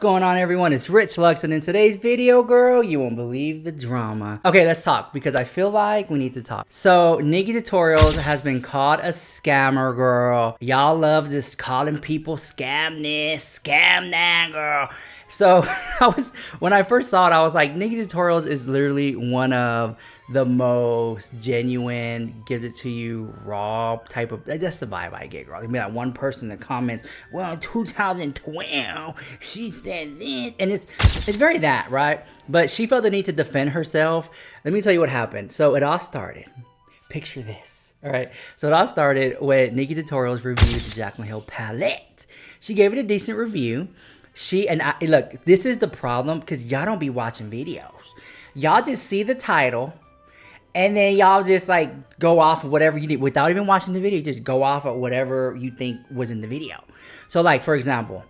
going on, everyone? It's Rich Lux, and in today's video, girl, you won't believe the drama. Okay, let's talk, because I feel like we need to talk. So, NIKKIETUTORIALS has been called a scammer, girl. Y'all love just calling people scam this, scam that, girl. So, when I first saw it, I was like, NIKKIETUTORIALS is literally one of the most genuine, gives it to you raw type of, that's the vibe I get, girl. There'll be that one person in the comments, well, in 2012, she said this, and it's very that, right? But she felt the need to defend herself. Let me tell you what happened. So it all started, picture this, all right? So it all started when NIKKIETUTORIALS reviewed the Jaclyn Hill palette. She gave it a decent review. Look, this is the problem, because y'all don't be watching videos. Y'all just see the title, and then y'all just like go off of whatever you need without even watching the video. Just go off of whatever you think was in the video. So like, for example,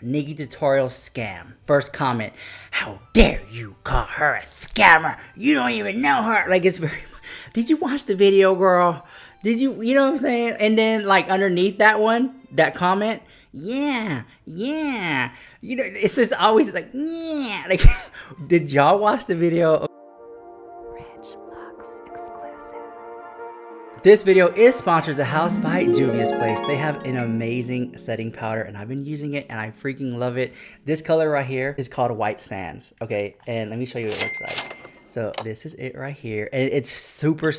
NIKKIETUTORIALS scam. First comment, how dare you call her a scammer? You don't even know her. Like, it's very, did you watch the video, girl? Did you know what I'm saying? And then like underneath that one, that comment, yeah. You know, it's just always like, yeah. Like, did y'all watch the video? This video is sponsored the house by JUVIAS Place. They have an amazing setting powder, and I've been using it, and I freaking love it. This color right here is called White Sands, okay? And let me show you what it looks like. So this is it right here, and it's super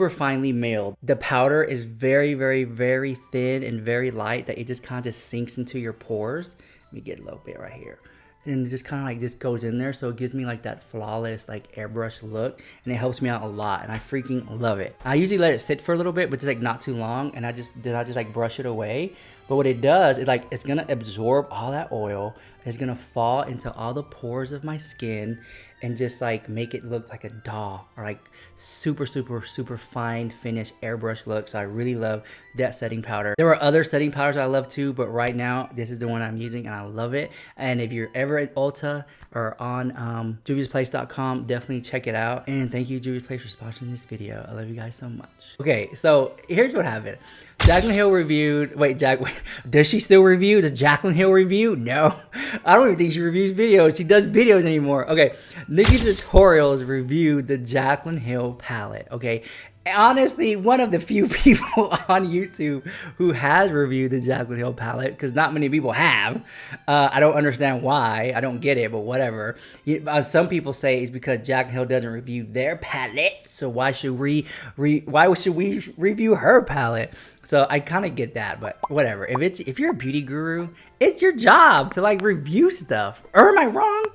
finely milled. The powder is very thin and very light, that it just kind of just sinks into your pores. Let me get a little bit right here. And it just kind of like just goes in there, so it gives me like that flawless like airbrush look, and it helps me out a lot, and I freaking love it. I usually let it sit for a little bit, but it's like not too long, and I just like brush it away. But what it does is like it's gonna absorb all that oil, it's gonna fall into all the pores of my skin and just like make it look like a doll, or like super fine finished airbrush look. So I really love that setting powder. There are other setting powders I love too, but right now this is the one I'm using, and I love it. And if you're ever at Ulta or on JUVIASplace.com, definitely check it out. And thank you, JUVIAS Place, for sponsoring this video. I love you guys so much. Okay, so here's what happened. Jaclyn Hill reviewed, does she still review? Does Jaclyn Hill review? No, I don't even think she reviews videos. She does videos anymore. Okay, NIKKIETUTORIALS reviewed the Jaclyn Hill palette, okay? Honestly, one of the few people on YouTube who has reviewed the Jaclyn Hill palette, because not many people have. I don't understand why. I don't get it, but whatever. Some people say it's because Jaclyn Hill doesn't review their palette, so why should we review her palette? So I kind of get that, but whatever. If you're a beauty guru, it's your job to like review stuff. Or am I wrong?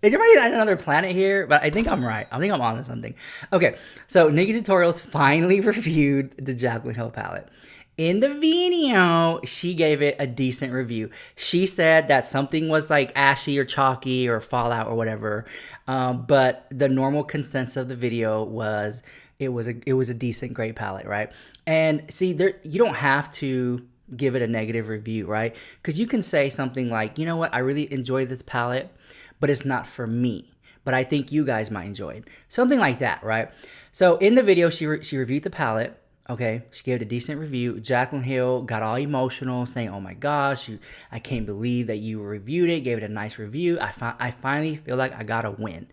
Is everybody on another planet here? But I think I'm right. I think I'm onto something. Okay, so NIKKIETUTORIALS finally reviewed the Jaclyn Hill palette. In the video, she gave it a decent review. She said that something was like ashy or chalky or fallout or whatever. But the normal consensus of the video was it was a decent, great palette, right? And see, you don't have to give it a negative review, right? Because you can say something like, you know what, I really enjoy this palette, but it's not for me, but I think you guys might enjoy it. Something like that, right? So in the video, she reviewed the palette, okay? She gave it a decent review. Jaclyn Hill got all emotional, saying, oh my gosh, I can't believe that you reviewed it, gave it a nice review. I finally feel like I got a win.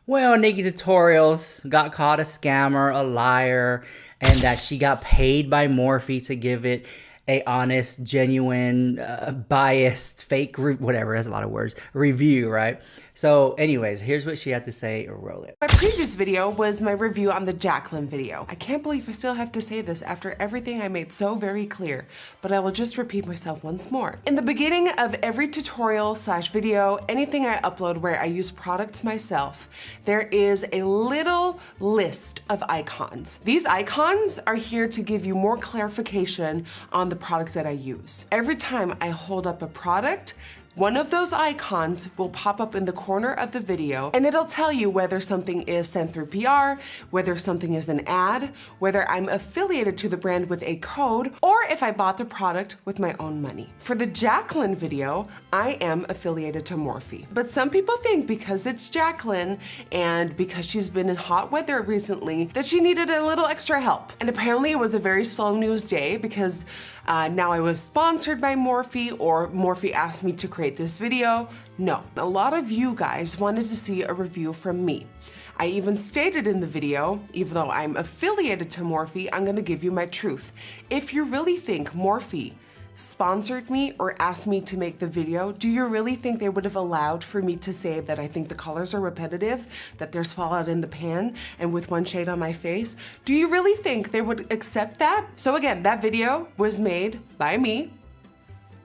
Well, NIKKIETUTORIALS got called a scammer, a liar, and that she got paid by Morphe to give it a honest, genuine, biased, fake, whatever, that's a lot of words, review, right? So anyways, here's what she had to say. Roll it. My previous video was my review on the Jaclyn video. I can't believe I still have to say this after everything I made so very clear, but I will just repeat myself once more. In the beginning of every tutorial/video, anything I upload where I use products myself, there is a little list of icons. These icons are here to give you more clarification on the products that I use. Every time I hold up a product, one of those icons will pop up in the corner of the video, and it'll tell you whether something is sent through PR, whether something is an ad, whether I'm affiliated to the brand with a code, or if I bought the product with my own money. For the Jaclyn video, I am affiliated to Morphe. But some people think because it's Jaclyn and because she's been in hot weather recently that she needed a little extra help. And apparently it was a very slow news day because now I was sponsored by Morphe, or Morphe asked me to create create this video? No, a lot of you guys wanted to see a review from me. I even stated in the video, even though I'm affiliated to Morphe, I'm gonna give you my truth. If you really think Morphe sponsored me or asked me to make the video, do you really think they would have allowed for me to say that I think the colors are repetitive, that there's fallout in the pan, and with one shade on my face? Do you really think they would accept that? So again, that video was made by me,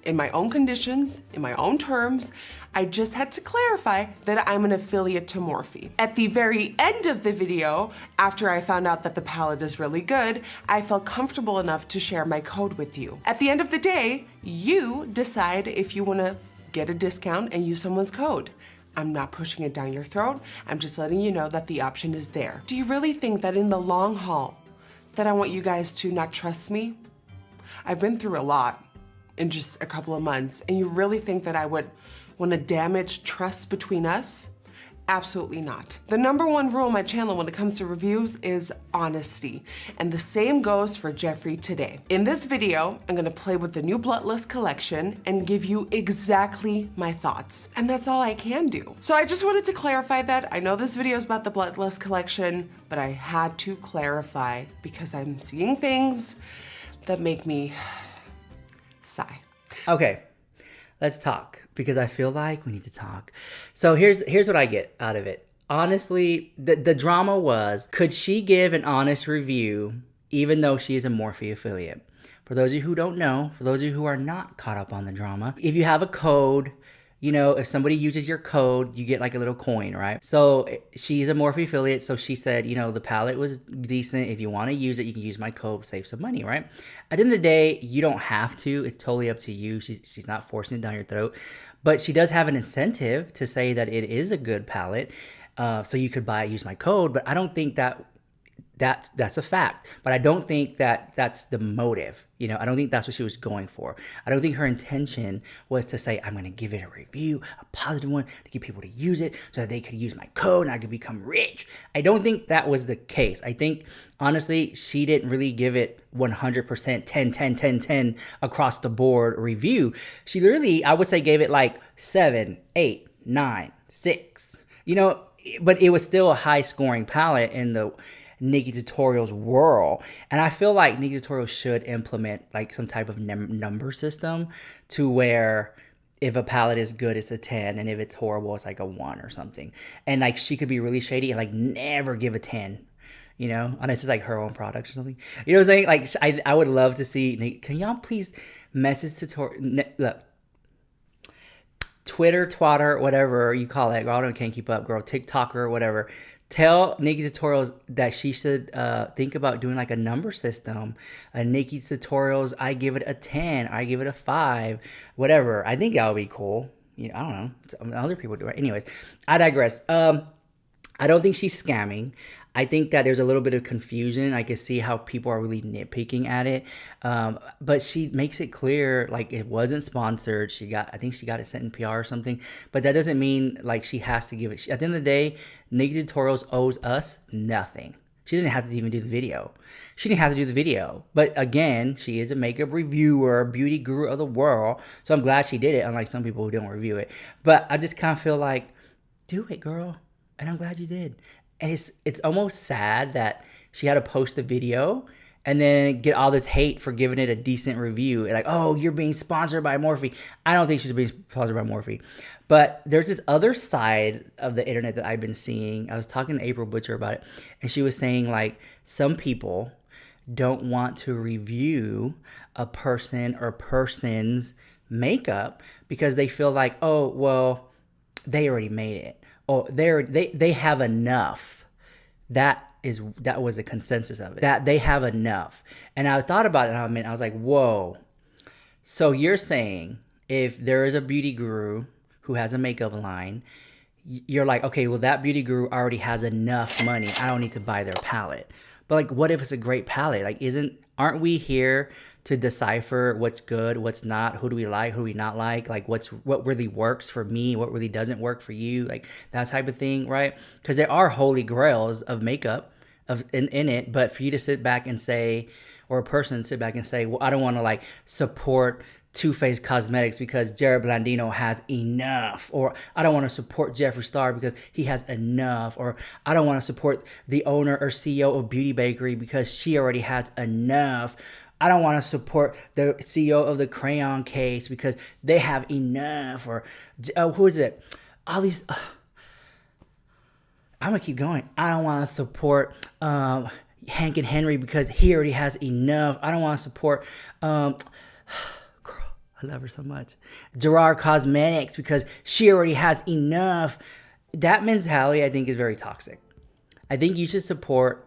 in my own conditions, in my own terms. I just had to clarify that I'm an affiliate to Morphe. At the very end of the video, after I found out that the palette is really good, I felt comfortable enough to share my code with you. At the end of the day, you decide if you wanna get a discount and use someone's code. I'm not pushing it down your throat. I'm just letting you know that the option is there. Do you really think that in the long haul, that I want you guys to not trust me? I've been through a lot in just a couple of months, and you really think that I would want to damage trust between us? Absolutely not. The number one rule on my channel when it comes to reviews is honesty, and the same goes for Jeffree today. In this video, I'm gonna play with the new Bloodlust collection and give you exactly my thoughts, and that's all I can do. So I just wanted to clarify that. I know this video is about the Bloodlust collection, but I had to clarify because I'm seeing things that make me sigh. Okay, let's talk because I feel like we need to talk. So here's what I get out of it. Honestly, the drama was, could she give an honest review even though she is a Morphe affiliate? For those of you who don't know, for those of you who are not caught up on the drama, if you have a code, you know, if somebody uses your code, you get like a little coin, right? So she's a Morphe affiliate, so she said, you know, the palette was decent. If you want to use it, you can use my code, save some money, right? At the end of the day, you don't have to. It's totally up to you. She's not forcing it down your throat. But she does have an incentive to say that it is a good palette, so you could use my code. But I don't think that's a fact, but I don't think that that's the motive. You know, I don't think that's what she was going for. I don't think her intention was to say, I'm going to give it a review, a positive one, to get people to use it so that they could use my code and I could become rich. I don't think that was the case. I think, honestly, she didn't really give it 100% 10, 10, 10, 10 across the board review. She literally, I would say, gave it like 7, 8, 9, 6, you know, but it was still a high scoring palette in the NIKKIETUTORIALS world. And I feel like NIKKIETUTORIALS should implement like some type of number system to where if a palette is good, it's a 10, and if it's horrible, it's like a 1 or something. And like she could be really shady and like never give a 10, you know, unless it's like her own products or something. You know what I'm saying? Like I would love to see, can y'all please message look, Twitter, twatter, whatever you call it, girl, I can't keep up, girl, TikToker, whatever. Tell NIKKIETUTORIALS that she should think about doing like a number system. NIKKIETUTORIALS, I give it a 10, I give it a 5, whatever. I think that would be cool. You know, I don't know. Other people do it. Anyways, I digress. I don't think she's scamming. I think that there's a little bit of confusion. I can see how people are really nitpicking at it. But she makes it clear, like, it wasn't sponsored. I think she got it sent in PR or something. But that doesn't mean, like, she has to give it. At the end of the day, NIKKIETUTORIALS owes us nothing. She doesn't have to even do the video. She didn't have to do the video. But again, she is a makeup reviewer, beauty guru of the world. So I'm glad she did it, unlike some people who don't review it. But I just kind of feel like, do it, girl. And I'm glad you did. And it's almost sad that she had to post a video and then get all this hate for giving it a decent review. Like, oh, you're being sponsored by Morphe. I don't think she's being sponsored by Morphe. But there's this other side of the internet that I've been seeing. I was talking to April Butcher about it, and she was saying, like, some people don't want to review a person or person's makeup because they feel like, oh, well, they already made it. Oh, they have enough. That was a consensus of it. That they have enough. And I thought about it, and I was like, whoa. So you're saying if there is a beauty guru who has a makeup line, you're like, okay, well, that beauty guru already has enough money. I don't need to buy their palette. But like, what if it's a great palette? Like, aren't we here to decipher what's good, what's not, who do we like, who do we not like what really works for me, what really doesn't work for you, like that type of thing, right? Because there are holy grails of makeup in it, but for you to sit back and say, or a person sit back and say, well, I don't want to like support Too Faced Cosmetics because Jared Blandino has enough, or I don't want to support Jeffree Star because he has enough, or I don't want to support the owner or CEO of Beauty Bakery because she already has enough. I don't want to support the CEO of the Crayon Case because they have enough, or who is it? All these. I'm gonna keep going. I don't want to support Hank and Henry because he already has enough. I don't want to support. I love her so much. Gerard Cosmetics because she already has enough. That mentality, I think, is very toxic. I think you should support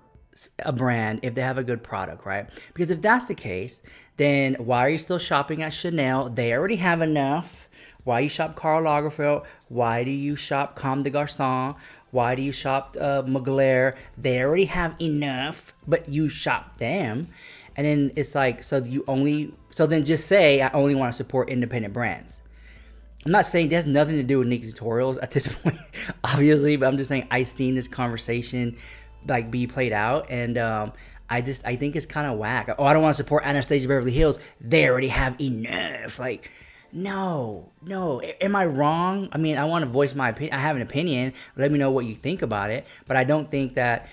a brand if they have a good product, right? Because if that's the case, then why are you still shopping at Chanel? They already have enough. Why you shop Karl Lagerfeld? Why do you shop Comme des Garçons? Why do you shop Mugler? They already have enough, but you shop them. And then it's like, so then just say, I only want to support independent brands. I'm not saying this has nothing to do with Nikkie Tutorials at this point, obviously, but I'm just saying I've seen this conversation like be played out, and I think it's kind of whack. Oh, I don't want to support Anastasia Beverly Hills. They already have enough. Like, no. Am I wrong? I mean, I want to voice my opinion. I have an opinion. Let me know what you think about it. But I don't think that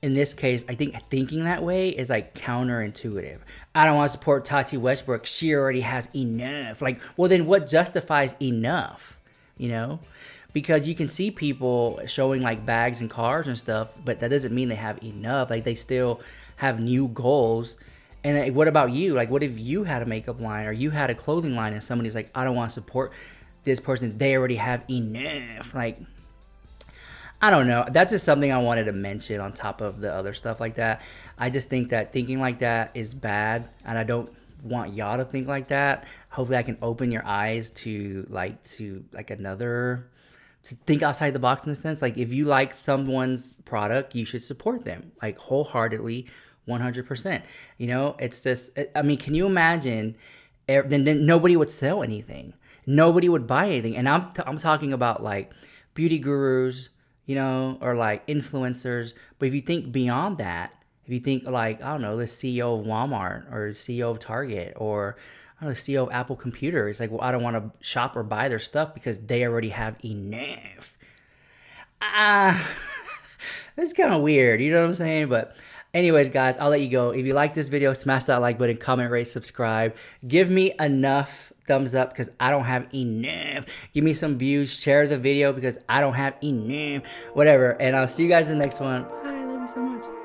in this case, I think thinking that way is like counterintuitive. I don't want to support Tati Westbrook. She already has enough. Like, well, then what justifies enough? You know? Because you can see people showing like bags and cars and stuff, but that doesn't mean they have enough. Like, they still have new goals. And like, what about you? Like, what if you had a makeup line or you had a clothing line and somebody's like, I don't want to support this person. They already have enough. Like, I don't know. That's just something I wanted to mention on top of the other stuff like that. I just think that thinking like that is bad, and I don't want y'all to think like that. Hopefully I can open your eyes to think outside the box in a sense. Like, if you like someone's product, you should support them, like, wholeheartedly, 100%. You know, it's just, I mean, can you imagine, then nobody would sell anything. Nobody would buy anything. And I'm talking about like beauty gurus, you know, or like influencers. But if you think beyond that, if you think like, I don't know, the CEO of Walmart or CEO of Target or I don't know, CEO of Apple Computer, it's like, well, I don't want to shop or buy their stuff because they already have enough. That's kind of weird, you know what I'm saying? But anyways, guys, I'll let you go. If you like this video, smash that like button, comment, rate, subscribe. Give me enough thumbs up because I don't have enough. Give me some views. Share the video because I don't have enough. Whatever. And I'll see you guys in the next one. Bye. I love you so much.